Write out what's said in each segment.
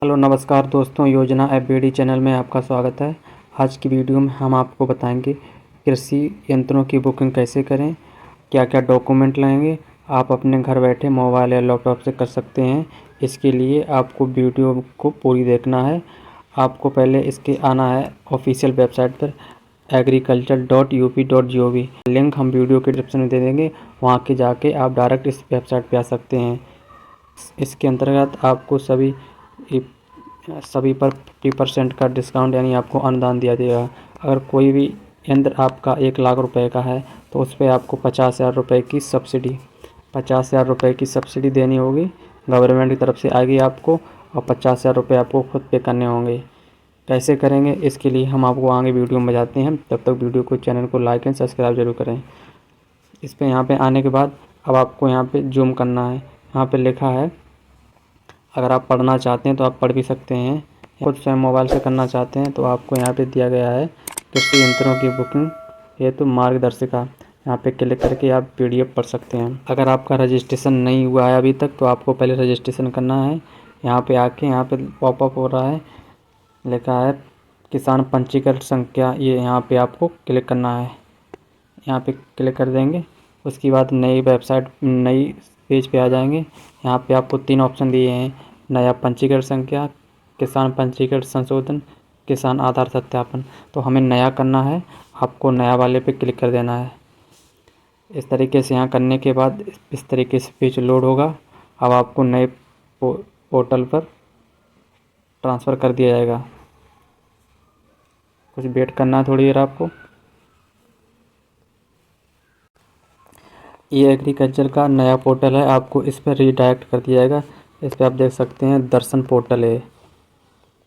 Hello नमस्कार दोस्तों, योजना ऐप बीडी चैनल में आपका स्वागत है। आज की वीडियो में हम आपको बताएंगे कृषि यंत्रों की बुकिंग कैसे करें, क्या क्या डॉक्यूमेंट लाएंगे। आप अपने घर बैठे मोबाइल या लैपटॉप से कर सकते हैं। इसके लिए आपको वीडियो को पूरी देखना है। आपको पहले इसके आना है ऑफिशियल वेबसाइट पर agriculture.up.gov। लिंक हम वीडियो के डिस्क्रिप्शन में दे देंगे, वहाँ के जाके आप डायरेक्ट इस वेबसाइट पर आ सकते हैं। इसके अंतर्गत आपको सभी पर 50% का डिस्काउंट यानी आपको अनुदान दिया जाएगा। अगर कोई भी यंत्र आपका 1 लाख रुपए का है तो उस पर आपको 50,000 रुपये की सब्सिडी 50,000 रुपये की सब्सिडी देनी होगी, गवर्नमेंट की तरफ से आएगी आपको, और 50,000 रुपये आपको खुद पे करने होंगे। कैसे करेंगे इसके लिए हम आपको आगे वीडियो में बताते हैं। तब तक वीडियो को चैनल को लाइक एंड सब्सक्राइब जरूर करें। इस पर यहाँ पे आने के बाद अब आपको यहाँ पे जूम करना है। यहाँ पे लिखा है, अगर आप पढ़ना चाहते हैं तो आप पढ़ भी सकते हैं, खुद स्वयं मोबाइल से करना चाहते हैं तो आपको यहाँ पे दिया गया है कृषि यंत्रों की बुकिंग हेतु मार्गदर्शिका। यहाँ पे क्लिक करके आप PDF पढ़ सकते हैं। अगर आपका रजिस्ट्रेशन नहीं हुआ है अभी तक तो आपको पहले रजिस्ट्रेशन करना है। यहाँ पे आके यहाँ पे पॉपअप हो रहा है, लिखा है किसान पंजीकरण संख्या, ये यहाँ पे आपको क्लिक करना है। यहाँ पे क्लिक कर देंगे, उसके बाद नई वेबसाइट नई पेज पे आ जाएंगे। यहाँ पे आपको 3 ऑप्शन दिए हैं, नया पंजीकरण संख्या, किसान पंजीकरण संशोधन, किसान आधार सत्यापन। तो हमें नया करना है, आपको नया वाले पे क्लिक कर देना है। इस तरीके से यहाँ करने के बाद इस तरीके से पेज लोड होगा। अब आपको नए पोर्टल पर ट्रांसफ़र कर दिया जाएगा। कुछ वेट करना है थोड़ी देर आपको। ये एग्रीकल्चर का नया पोर्टल है, आपको इस पर रीडायरेक्ट कर दिया जाएगा। इस पर आप देख सकते हैं दर्शन पोर्टल है,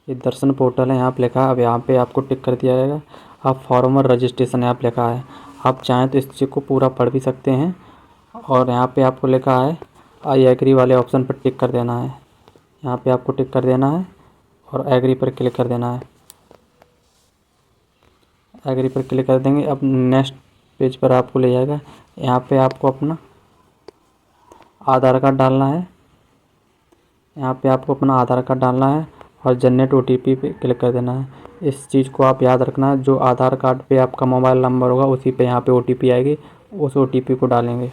ये दर्शन पोर्टल है, यहाँ पे लिखा है। अब यहाँ पे आपको टिक कर दिया जाएगा। आप फॉर्मर रजिस्ट्रेशन यहाँ पे लिखा है, आप चाहें तो इस चीज़ को पूरा पढ़ भी सकते हैं। और यहाँ पे आपको लिखा है आई एग्री वाले ऑप्शन पर टिक कर देना है। यहाँ पे आपको टिक कर देना है और एग्री पर क्लिक कर देना है। एग्री पर क्लिक कर देंगे, अब नेक्स्ट पेज पर आपको ले जाएगा। यहाँ पे आपको अपना आधार कार्ड डालना है। यहाँ पे आपको अपना आधार कार्ड डालना है और जनरेट OTP पे क्लिक कर देना है। इस चीज़ को आप याद रखना है, जो आधार कार्ड पे आपका मोबाइल नंबर होगा उसी पे यहाँ पे OTP आएगी, उस OTP को डालेंगे।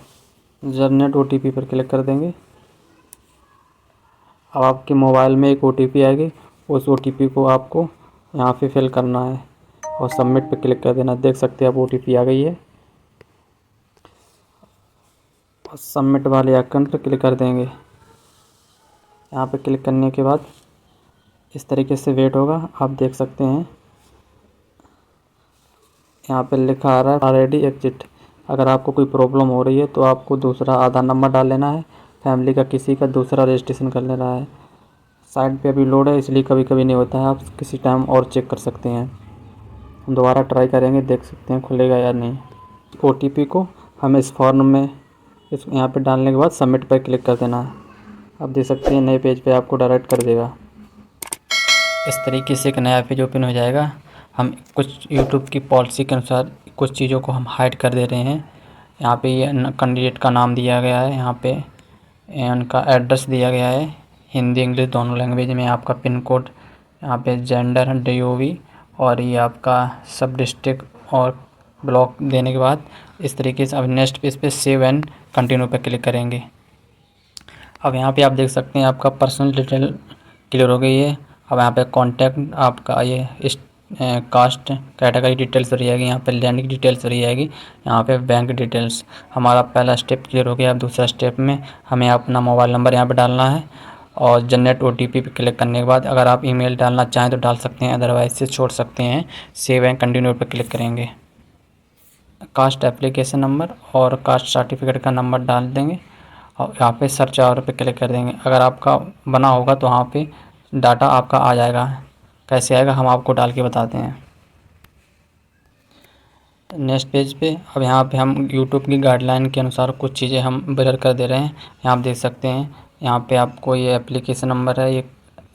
जनरेट OTP पर क्लिक कर देंगे। अब आपके मोबाइल में एक OTP आएगी, उस OTP को आपको यहाँ पे फिल करना है और सबमिट पे क्लिक कर देना। देख सकते हैं आप OTP आ गई है। सबमिट वाले आइकन पर क्लिक कर देंगे। यहाँ पे क्लिक करने के बाद इस तरीके से वेट होगा, आप देख सकते हैं यहाँ पे लिखा आ रहा है ऑलरेडी एग्जिट। अगर आपको कोई प्रॉब्लम हो रही है तो आपको दूसरा आधार नंबर डाल लेना है, फैमिली का किसी का दूसरा रजिस्ट्रेशन कर लेना है। साइट पे अभी लोड है इसलिए कभी कभी नहीं होता है, आप किसी टाइम और चेक कर सकते हैं। हम दोबारा ट्राई करेंगे, देख सकते हैं खुलेगा या नहीं। OTP को हमें इस फॉर्म में यहाँ पे डालने के बाद सबमिट पर क्लिक कर देना है। आप देख सकते हैं नए पेज पे आपको डायरेक्ट कर देगा। इस तरीके से एक नया पेज ओपन हो जाएगा। हम कुछ YouTube की पॉलिसी के अनुसार कुछ चीज़ों को हम हाइड कर दे रहे हैं। यहाँ पे ये कैंडिडेट का नाम दिया गया है, यहाँ पे उनका एड्रेस दिया गया है, हिंदी इंग्लिश दोनों लैंग्वेज में। आपका पिन कोड, यहाँ पे जेंडर DOV, और ये आपका सब डिस्ट्रिक्ट और ब्लॉक देने के बाद इस तरीके से अब नेक्स्ट पेज पे सेव एंड कंटिन्यू पे क्लिक करेंगे। अब यहाँ पे आप देख सकते हैं आपका पर्सनल डिटेल क्लियर हो गई है। अब यहाँ पे कॉन्टैक्ट, आपका ये इस कास्ट कैटेगरी डिटेल्स रही जाएगी, यहाँ पे लैंड की डिटेल्स रही जाएगी, यहाँ पे बैंक डिटेल्स। हमारा पहला स्टेप क्लियर हो गया। अब दूसरा स्टेप में हमें अपना मोबाइल नंबर यहाँ पे डालना है और जनरेट OTP पे क्लिक करने के बाद अगर आप ईमेल डालना चाहें तो डाल सकते हैं, अदरवाइज से छोड़ सकते हैं। सेव एंड कंटिन्यू पे क्लिक करेंगे। कास्ट एप्लीकेशन नंबर और कास्ट सर्टिफिकेट का नंबर डाल देंगे और यहाँ पे सर्च आवर पे क्लिक कर देंगे। अगर आपका बना होगा तो वहाँ पे डाटा आपका आ जाएगा। कैसे आएगा हम आपको डाल के बताते हैं। नेक्स्ट पेज पे अब यहाँ पे हम YouTube की गाइडलाइन के अनुसार कुछ चीज़ें हम ब्लर कर दे रहे हैं। यहाँ आप देख सकते हैं, यहाँ पे आपको ये एप्लीकेशन नंबर है, ये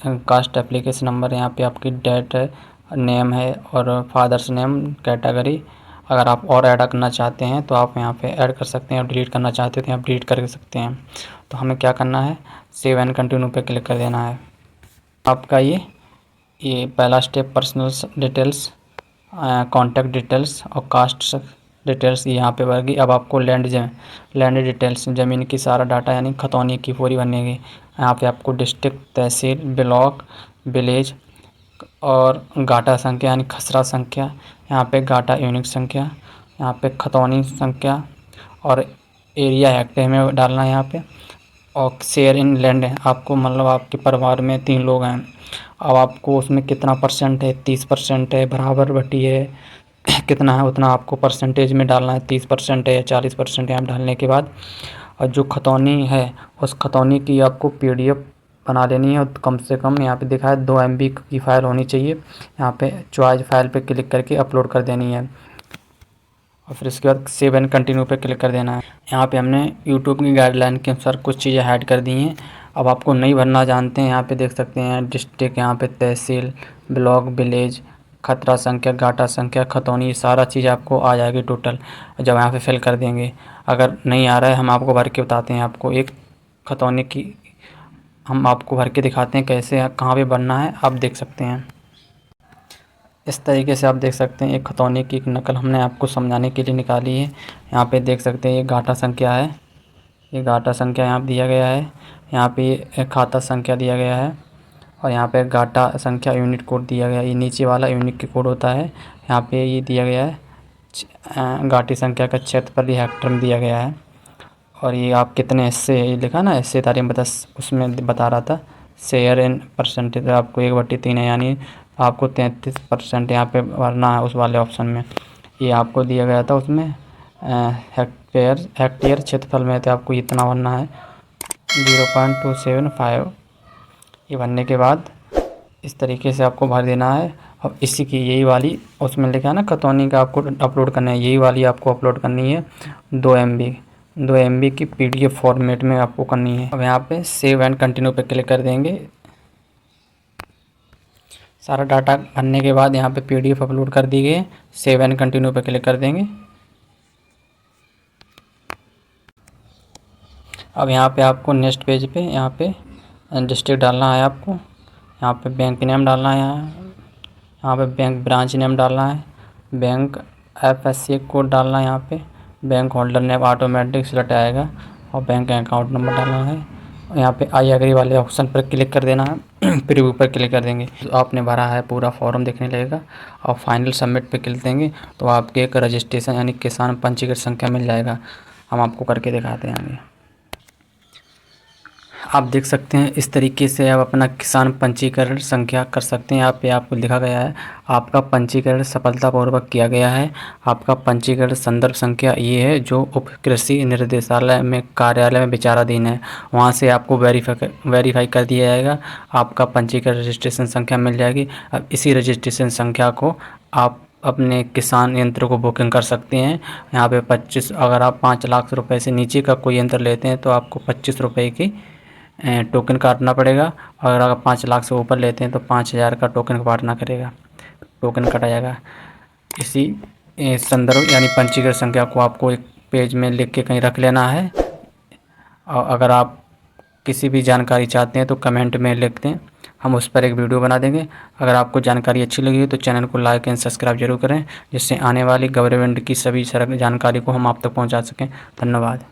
कास्ट एप्लीकेशन नंबर है, यहाँ पे आपकी डेट है, नेम है और फादर्स नेम कैटेगरी। अगर आप और ऐड करना चाहते हैं तो आप यहाँ पे ऐड कर सकते हैं और डिलीट करना चाहते हैं तो आप डिलीट कर सकते हैं। तो हमें क्या करना है, सेव एंड कंटिन्यू पे क्लिक कर देना है। आपका ये पहला step personal details, contact details और कास्ट डिटेल्स यहाँ पे भर गई। अब आपको लैंड डिटेल्स, ज़मीन की सारा डाटा यानी खतौनी की पूरी बनेगी। यहाँ पे आपको डिस्ट्रिक्ट, तहसील, ब्लॉक, विलेज और गाटा संख्या यानी खसरा संख्या, यहाँ पे गाटा यूनिक संख्या, यहाँ पे खतौनी संख्या और एरिया हेक्टेयर में डालना है यहाँ पे। और शेयर इन लैंड है आपको, मतलब आपके परिवार में 3 लोग हैं, अब आपको उसमें कितना परसेंट है, 30% है, बराबर बटी है, कितना है उतना आपको परसेंटेज में डालना है, 30% है या 40% है। आप डालने के बाद और जो खतौनी है उस खतौनी की आपको PDF बना लेनी है, और कम से कम यहाँ पे दिखा है 2 MB की फ़ाइल होनी चाहिए। यहाँ पे चॉइस फाइल पे क्लिक करके अपलोड कर देनी है और फिर इसके बाद सेव एंड कंटिन्यू पे क्लिक कर देना है। यहाँ पे हमने यूट्यूब की गाइडलाइन के अनुसार कुछ चीज़ें ऐड कर दी हैं। अब आपको नहीं भरना जानते हैं, यहाँ पे देख सकते हैं डिस्ट्रिक्ट, यहाँ पे तहसील, ब्लॉक, विलेज, खतरा संख्या, गाटा संख्या, खतौनी, सारा चीज़ आपको आ जाएगी टोटल जब यहाँ पे फिल कर देंगे। अगर नहीं आ रहा है हम आपको भर के बताते हैं, आपको एक खतौनी की हम आपको भर के दिखाते हैं कैसे कहाँ पे भरना है, आप देख सकते हैं। इस तरीके से आप देख सकते हैं एक खतौनी की एक नकल हमने आपको समझाने के लिए निकाली है। यहाँ पे देख सकते हैं ये गाटा संख्या है, ये गाटा संख्या यहाँ पे दिया गया है, यहाँ पे ये खाता संख्या दिया गया है और यहाँ पे गाटा संख्या यूनिट कोड दिया गया है। ये नीचे वाला यूनिट की कोड होता है। यहाँ पे ये दिया गया है गाटी संख्या का क्षेत्रफल हेक्टर में दिया गया है। और ये आप कितने हिस्से, ये लिखा ना हिस्से तारीख बता, उसमें बता रहा था शेयर इन परसेंटेज आपको 1/3 है, यानी आपको 33% यहाँ पे भरना है उस वाले ऑप्शन में। ये आपको दिया गया था उसमें हेक्टेयर क्षेत्रफल में, तो आपको इतना भरना है 0.275। ये भरने के बाद इस तरीके से आपको भर देना है। अब इसी की यही वाली उसमें लिखा है ना खतौनी का आपको अपलोड करना है, यही वाली आपको अपलोड करनी है 2 MB की PDF फॉर्मेट में आपको करनी है। अब यहाँ पे सेव एंड कंटिन्यू पे क्लिक कर देंगे। सारा डाटा भरने के बाद यहाँ पे PDF अपलोड कर दी गई, सेव एंड कंटिन्यू पे क्लिक कर देंगे। अब यहाँ पे आपको नेक्स्ट पेज पे यहाँ पे डिस्ट्रिक्ट डालना है, आपको यहाँ पे बैंक नेम डालना है, यहाँ पे बैंक ब्रांच नेम डालना है, बैंक FSC कोड डालना है, यहाँ पे bank holder name automatic select आएगा और बैंक अकाउंट नंबर डालना है। और यहाँ पे आई एग्री वाले ऑप्शन पर क्लिक कर देना है, प्रीव्यू पर क्लिक कर देंगे तो आपने भरा है पूरा फॉर्म देखने लगेगा और फाइनल सबमिट पे क्लिक देंगे तो आपके एक रजिस्ट्रेशन यानी किसान पंजीकृत संख्या मिल जाएगा। हम आपको करके दिखाते हैं आगे। आप देख सकते हैं इस तरीके से आप अपना किसान पंजीकरण संख्या कर सकते हैं। यहाँ पे आपको लिखा गया है आपका पंजीकरण सफलतापूर्वक किया गया है। आपका पंजीकरण संदर्भ संख्या ये है जो उप कृषि निर्देशालय में कार्यालय में विचाराधीन है, वहाँ से आपको वेरीफाई कर दिया जाएगा, आपका पंजीकरण रजिस्ट्रेशन संख्या मिल जाएगी। अब इसी रजिस्ट्रेशन संख्या को आप अपने किसान यंत्र को बुकिंग कर सकते हैं। यहाँ पे 25, अगर आप 5 लाख रुपए से नीचे का कोई यंत्र लेते हैं तो आपको 25 रुपये की टोकन काटना पड़ेगा, और अगर आप 5 लाख से ऊपर लेते हैं तो 5000 का टोकन काटना करेगा, टोकन कटा जाएगा। इसी संदर्भ यानी पंजीकृत संख्या को आपको एक पेज में लिख के कहीं रख लेना है, और अगर आप किसी भी जानकारी चाहते हैं तो कमेंट में लिख दें, हम उस पर एक वीडियो बना देंगे। अगर आपको जानकारी अच्छी लगी हो तो चैनल को लाइक एंड सब्सक्राइब जरूर करें, जिससे आने वाली गवर्नमेंट की सभी जानकारी को हम आप तक पहुंचा सकें। धन्यवाद।